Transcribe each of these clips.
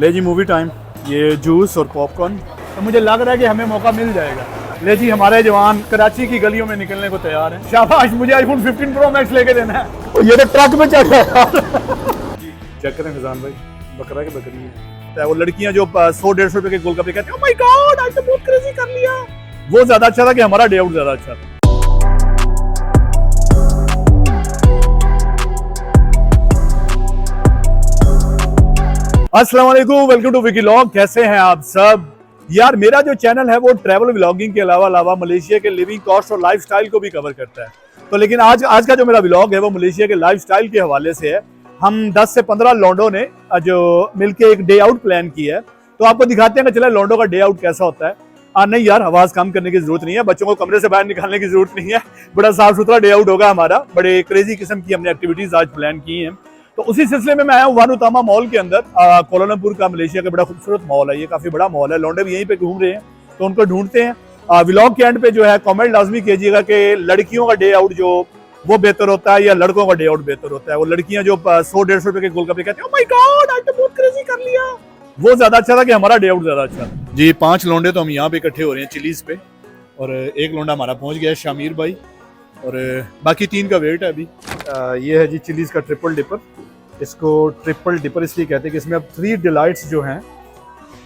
ले जी movie time, ये juice और पॉपकॉर्न। तो मुझे लग रहा है कि हमें मौका मिल जाएगा। ले जी हमारे जवान कराची की गलियों में निकलने को तैयार हैं। शाबाश, मुझे आईफोन 15 प्रो मैक्स लेके देना है। ये तो ट्रक में चल रहा है। चेक करें फैजान भाई, बकरा के बकरी है। वो लड़कियां जो 100-150 रुपए के गोलगप्पे कहते हैं, ओह माय गॉड आज तो बहुत क्रेजी कर लिया, वो ज्यादा अच्छा था कि हमारा डे आउट ज्यादा अच्छा था। अस्सलाम वालेकुम, वेलकम टू विकीलॉग। कैसे हैं आप सब यार? मेरा जो चैनल है वो ट्रैवल व्लॉगिंग के अलावा मलेशिया के लिविंग कॉस्ट और लाइफस्टाइल को भी कवर करता है। तो लेकिन आज का जो मेरा व्लॉग है वो मलेशिया के लाइफस्टाइल के हवाले से है। हम 10 से 15 लॉन्डो ने जो मिलके एक डे आउट प्लान किया है, तो आपको दिखाते हैं कि चले लॉन्डो का डे आउट कैसा होता है। नहीं यार, आवाज कम करने की जरूरत नहीं है, बच्चों को कमरे से बाहर निकालने की जरूरत नहीं है। बड़ा साफ सुथरा डे आउट होगा हमारा। बड़े क्रेजी किस्म की हमने एक्टिविटीज आज प्लान की हैं। तो उसी सिलसिले में मैं आया हूँ वन उतामा मॉल के अंदर। कोलालमपुर का मलेशिया का बड़ा खूबसूरत मॉल है, ये काफी बड़ा मॉल है। लौंडे भी यहीं पे घूम रहे हैं, तो उनको ढूंढते हैं। व्लॉग के एंड पे जो है कमेंट लाजमी कीजिएगा कि लड़कियों का डे आउट जो वो बेहतर होता है या लड़कों का डे आउट बेहतर होता है। वो लड़कियां जो 100-150 रुपए के गोलगप्पे कहते हैं, ओह माय गॉड आज तो बहुत क्रेजी कर लिया, वो ज्यादा अच्छा था कि हमारा डे आउट ज्यादा अच्छा था। जी 5 लौंडे तो हम यहाँ पे इकट्ठे हो रहे हैं चिलीज पे, और एक लौंडा हमारा पहुंच गया है शामिर भाई, और बाकी 3 का वेट है अभी। ये है जी चिलीज का ट्रिपल डिपर। इसको ट्रिपल डिपर इसलिए कहते हैं कि इसमें आप 3 डिलाइट्स जो हैं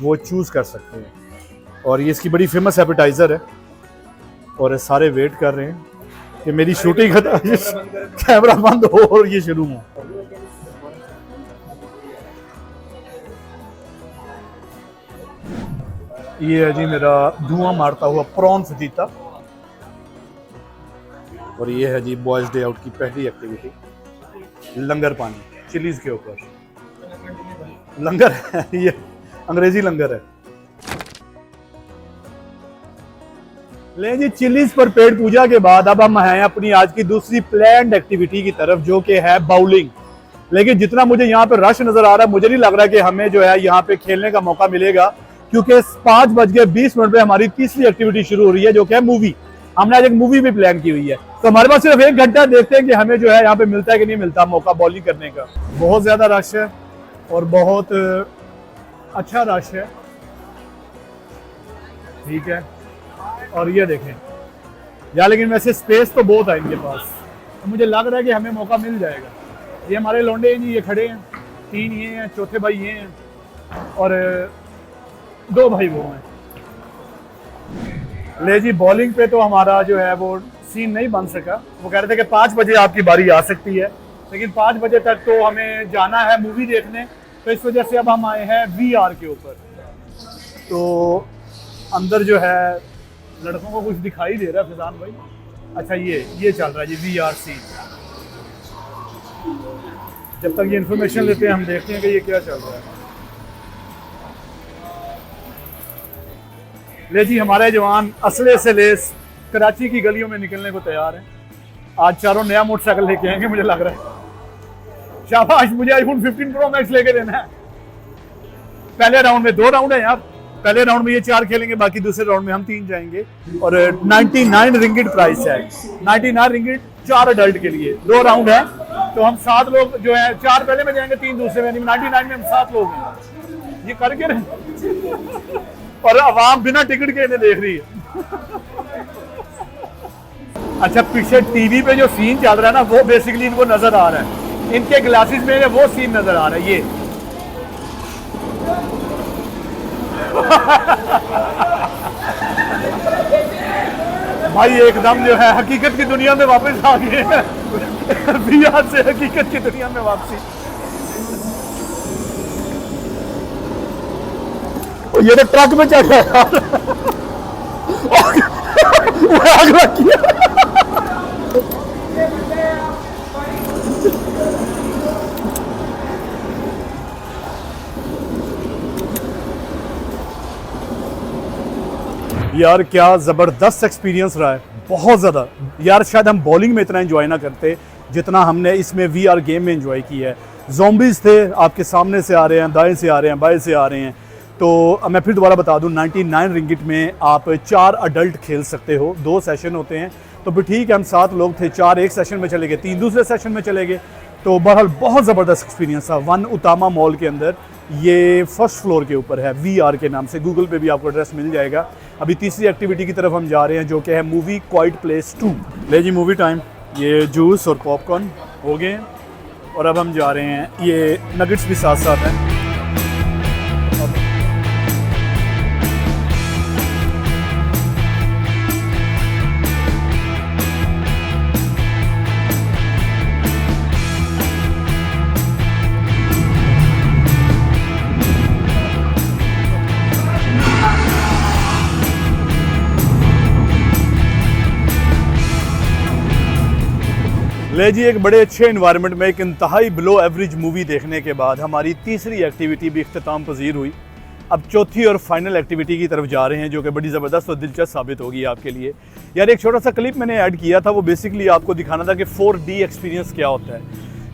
वो चूज कर सकते हैं, और ये इसकी बड़ी फेमस एपेटाइजर है। और सारे वेट कर रहे हैं कि मेरी शूटिंग कैमरा बंद हो और ये शुरू हो। ये है जी मेरा धुआं मारता हुआ प्रॉन फजीता, और ये है जी बॉयज डे आउट की पहली एक्टिविटी, लंगर पानी चिलीज के ऊपर। लंगर है ये, अंग्रेजी लंगर है। ले जी चिलीज पर पेट पूजा के बाद अब हम हैं अपनी आज की दूसरी प्लान्ड एक्टिविटी की तरफ, जो कि है बाउलिंग। लेकिन जितना मुझे यहाँ पे रश नजर आ रहा है, मुझे नहीं लग रहा कि हमें जो है यहाँ पे खेलने का मौका मिलेगा, क्योंकि 5:20 पे हमारी तीसरी एक्टिविटी शुरू हो रही है, जो कि है मूवी। हमने आज एक मूवी भी प्लान की हुई है, तो हमारे पास सिर्फ 1 घंटा, देखते हैं कि हमें जो है यहाँ पे मिलता है कि नहीं मिलता मौका बॉलिंग करने का। बहुत ज्यादा रश है और बहुत अच्छा रश है, ठीक है। और ये देखें यार, लेकिन वैसे स्पेस तो बहुत है इनके पास, तो मुझे लग रहा है कि हमें मौका मिल जाएगा। ये हमारे लौंडे हैं जी, ये खड़े हैं, 3 ये हैं, चौथे भाई ये हैं, और 2 भाई वो हैं। ले जी बॉलिंग पे तो हमारा जो है वो सीन नहीं बन सका। वो कह रहे थे कि 5 बजे आपकी बारी आ सकती है, लेकिन 5 बजे तक तो हमें जाना है मूवी देखने, तो इस वजह से अब हम आए हैं VR के ऊपर। तो अंदर जो है लड़कों को कुछ दिखाई दे रहा है फैजान भाई। अच्छा ये चल रहा है जी VR सीन। जब तक ये इन्फॉर्मेशन लेते हैं हम देखते हैं कि ये क्या चल रहा है। ले जी हमारे जवान असले से लेस कराची की गलियों में निकलने को तैयार हैं। आज चारों नया मोटरसाइकिल लेके आएंगे मुझे लग रहा है। शाबाश, मुझे आईफोन 15 प्रो मैक्स लेके देना है। पहले राउंड में 2 राउंड है यार, पहले राउंड में ये 4 खेलेंगे, बाकी दूसरे राउंड में हम 3 जाएंगे। और 99 रिंगिट प्राइस है, 99 रिंगिट 4 अडल्ट के लिए। 2 राउंड है, तो हम 7 लोग जो है, 4 पहले में जाएंगे, 3 दूसरे में। 99 में हम 7 लोग हैं। ये करके रहे और आवाम बिना टिकट के इन्हें देख रही है। अच्छा पीछे टीवी पे जो सीन चल रहा है ना, वो बेसिकली इनको नजर आ रहा है, इनके ग्लासेस में वो सीन नजर आ रहा है। ये भाई एकदम जो है हकीकत की दुनिया में वापस आ गए हैं। VR से हकीकत की दुनिया में वापसी। ये तो ट्रक में चल रहा है। यार क्या जबरदस्त एक्सपीरियंस रहा है, बहुत ज्यादा। यार शायद हम बॉलिंग में इतना एंजॉय ना करते जितना हमने इसमें VR गेम में एंजॉय किया है। ज़ॉम्बीज़ थे, आपके सामने से आ रहे हैं, दाएं से आ रहे हैं, बाएं से आ रहे हैं। तो मैं फिर दोबारा बता दूं, 99 रिंगिट में आप 4 अडल्ट खेल सकते हो। 2 सेशन होते हैं, तो फिर ठीक है, हम 7 लोग थे, 4 एक सेशन में चले गए, 3 दूसरे सेशन में चले गए। तो बहरहाल बहुत ज़बरदस्त एक्सपीरियंस था वन उतामा मॉल के अंदर। ये फर्स्ट फ्लोर के ऊपर है, VR के नाम से, गूगल पे भी आपको एड्रेस मिल जाएगा। अभी तीसरी एक्टिविटी की तरफ हम जा रहे हैं जो कि है मूवी क्वाइट प्लेस 2। ले जी मूवी टाइम। ये जूस और पॉपकॉर्न हो गए और अब हम जा रहे हैं, ये नगेट्स भी साथ साथ हैं। ले जी एक बड़े अच्छे इन्वायरमेंट में एक इंतहाई बिलो एवरेज मूवी देखने के बाद हमारी तीसरी एक्टिविटी भी इख्तिताम पजीर हुई। अब चौथी और फाइनल एक्टिविटी की तरफ जा रहे हैं जो कि बड़ी ज़बरदस्त और दिलचस्प साबित होगी आपके लिए। यार एक छोटा सा क्लिप मैंने ऐड किया था, वो बेसिकली आपको दिखाना था कि 4D एक्सपीरियंस क्या होता है।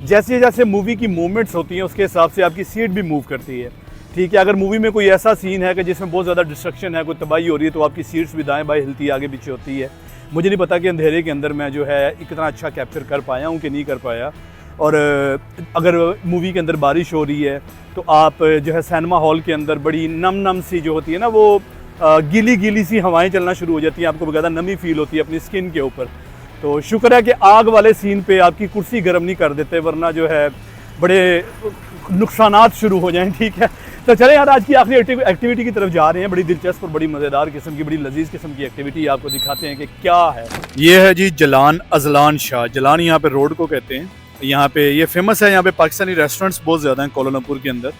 जैसे जैसे मूवी की मूवमेंट्स होती हैं उसके हिसाब से आपकी सीट भी मूव करती है। ठीक है, अगर मूवी में कोई ऐसा सीन है कि जिसमें बहुत ज़्यादा डिस्ट्रक्शन है, कोई तबाही हो रही है, तो आपकी सीट्स भी दाएँ बाएँ हिलती आगे पीछे होती है। मुझे नहीं पता कि अंधेरे के अंदर मैं जो है इतना अच्छा कैप्चर कर पाया हूँ कि नहीं कर पाया। और अगर मूवी के अंदर बारिश हो रही है तो आप जो है सिनेमा हॉल के अंदर बड़ी नम नम सी जो होती है ना, वो गीली गीली सी हवाएं चलना शुरू हो जाती हैं, आपको बकायदा नमी फील होती है अपनी स्किन के ऊपर। तो शुक्र है कि आग वाले सीन पे आपकी कुर्सी गर्म नहीं कर देते, वरना जो है बड़े नुकसानात शुरू हो जाएं। ठीक है, तो चलें यार आज की आखिरी एक्टिविटी की तरफ जा रहे हैं। बड़ी दिलचस्प और बड़ी मज़ेदार किस्म की, बड़ी लजीज किस्म की एक्टिविटी आपको दिखाते हैं कि क्या है। ये है जी जलान अजलान शाह। जलान यहाँ पे रोड को कहते हैं। यहाँ पे ये फेमस है, यहाँ पे पाकिस्तानी रेस्टोरेंट्स बहुत ज़्यादा हैं कोलालमपुर के अंदर।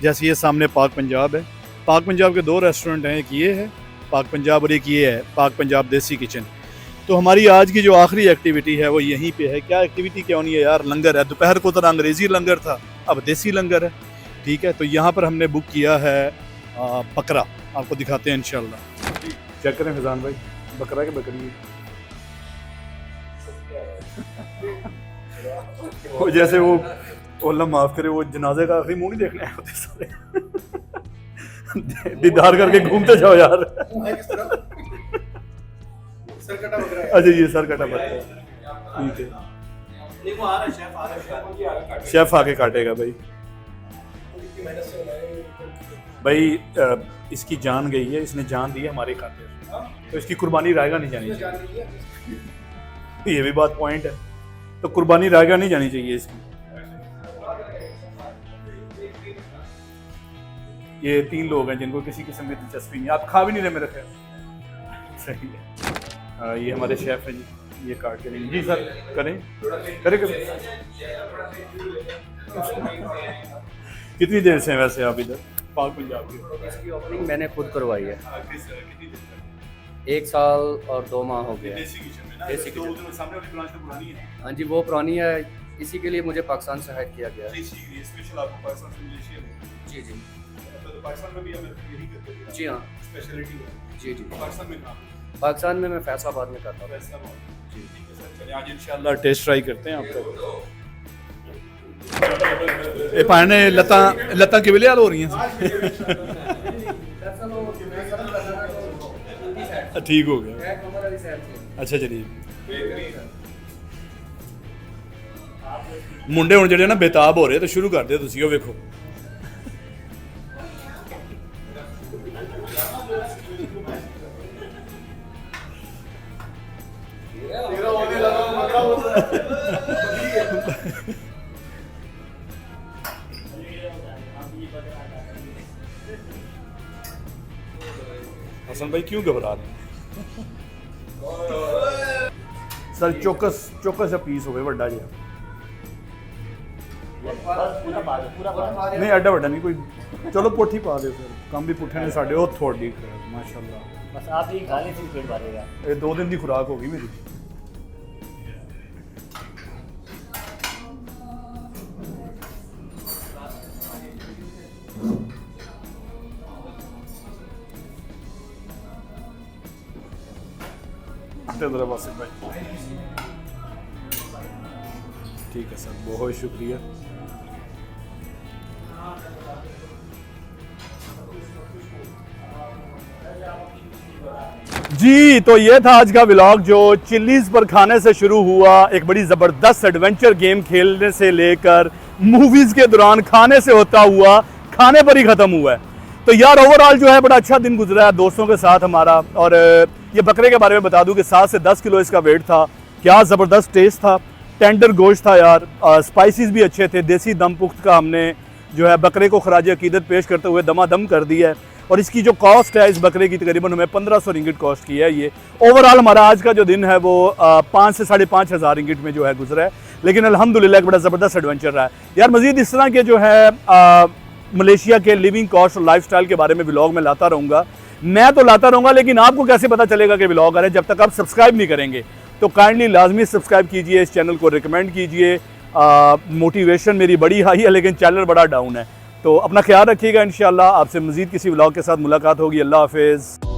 जैसे ये सामने पाक पंजाब है, पाक पंजाब के 2 रेस्टोरेंट हैं, एक ये है पाक पंजाब और एक ये है पाक पंजाब देसी किचन। तो हमारी आज की जो आखिरी एक्टिविटी है वो यहीं पे है। क्या एक्टिविटी क्या होनी है यार? लंगर है। दोपहर को तो अंग्रेज़ी लंगर था, अब देसी लंगर है। ठीक है, तो यहाँ पर हमने बुक किया है बकरा, आपको दिखाते हैं इंशाल्लाह। चेक करें फैजान भाई, बकरा के बकरी वो जैसे वो अल्लाह माफ़ करे, वो जनाजे का आखिरी मुँह नहीं देखने आए होते सारे। दीदार करके घूमते जाओ यार। अच्छा ये सर कटा बकरा, ठीक है, शेफ आके काटेगा भाई। भाई इसकी जान गई है, इसने जान दी है हमारे खातिर, तो इसकी कुर्बानी रायगा नहीं जानी चाहिए। ये भी बात पॉइंट है, तो कुर्बानी रायगा नहीं जानी चाहिए इसकी। ये 3 लोग हैं जिनको किसी किस्म की दिलचस्पी नहीं। आप खा भी नहीं रहे मेरे ख्याल, सही है। ये हमारे शेफ हैं जी, ये काट के जी सर करें करें करें। कितनी देर से हैं वैसे आप इधर पाक पंजाब की? इसकी ओपनिंग मैंने खुद करवाई है। 1 साल और 2 माह हो गए। देसी किचन में ना, देसी तो किचन। सामने वाली ब्रांच तो पुरानी है। हाँ जी, वो पुरानी है, इसी के लिए मुझे पाकिस्तान से हायर किया गया है। स्पेशल आपको पाकिस्तान से मलेशिया में? जी जी तो पाकिस्तान में भी हम यही करते हैं? जी हाँ, स्पेशलिटी है जी जी। पाकिस्तान में कहाँ? पाकिस्तान में मैं फैसलाबाद में करता हूँ। फैसलाबाद। जी ठीक है सर, चलिए आज इंशाल्लाह टेस्ट ट्राई करते हैं आपका। ये पाने लता के विले हो रही हैं। ठीक हो गया, अच्छा चलिए। मुंडे हुण जेडे ना बेताब हो रहे, तो शुरू कर दे तुसी, ओ वेखो। हसन भाई क्यों घबरा रहे हैं? सर चौकस पीस हो वड्डा जी, नहीं एडा वड्डा नहीं कोई। चलो पुट्ठी पा दे सर, कम भी पुट्ठे ने साडे ओ थोड़ी माशाल्लाह। बस आप ही खा लें फिर पेट भरेगा। ये 2 दिन की खुराक होगी मेरी। भाई ठीक है सर, बहुत शुक्रिया। जी तो ये था आज का व्लॉग जो चिल्लीज पर खाने से शुरू हुआ, एक बड़ी ज़बरदस्त एडवेंचर गेम खेलने से लेकर मूवीज़ के दौरान खाने से होता हुआ खाने पर ही ख़त्म हुआ है। तो यार ओवरऑल जो है बड़ा अच्छा दिन गुजरा है दोस्तों के साथ हमारा। और ये बकरे के बारे में बता दूं कि 7 से 10 किलो इसका वेट था। क्या ज़बरदस्त टेस्ट था, टेंडर गोश्त था यार। स्पाइसेस भी अच्छे थे। देसी दम पुख्त का हमने जो है बकरे को खराज अकीदत पेश करते हुए दमादम कर दिया है। और इसकी जो कॉस्ट है इस बकरे की तकरीबन हमें 1500 रिंगिट कॉस्ट की है ये। ओवरऑल हमारा आज का जो दिन है वो 5 से 5,500 रिंगिट में जो है गुजरा है। लेकिन अल्हम्दुलिल्लाह एक बड़ा ज़बरदस्त एडवेंचर रहा है यार। मज़ीद इस तरह के जो है मलेशिया के लिविंग कॉस्ट और लाइफस्टाइल के बारे में व्लॉग में लाता रहूँगा। मैं तो लाता रहूँगा, लेकिन आपको कैसे पता चलेगा कि व्लॉग आ रहे हैं जब तक आप सब्सक्राइब नहीं करेंगे। तो काइंडली लाजमी सब्सक्राइब कीजिए, इस चैनल को रिकमेंड कीजिए। मोटिवेशन मेरी बड़ी हाई है लेकिन चैनल बड़ा डाउन है। तो अपना ख्याल रखिएगा। इंशाल्लाह आपसे मज़ीद किसी व्लॉग के साथ मुलाकात होगी। अल्लाह हाफिज़।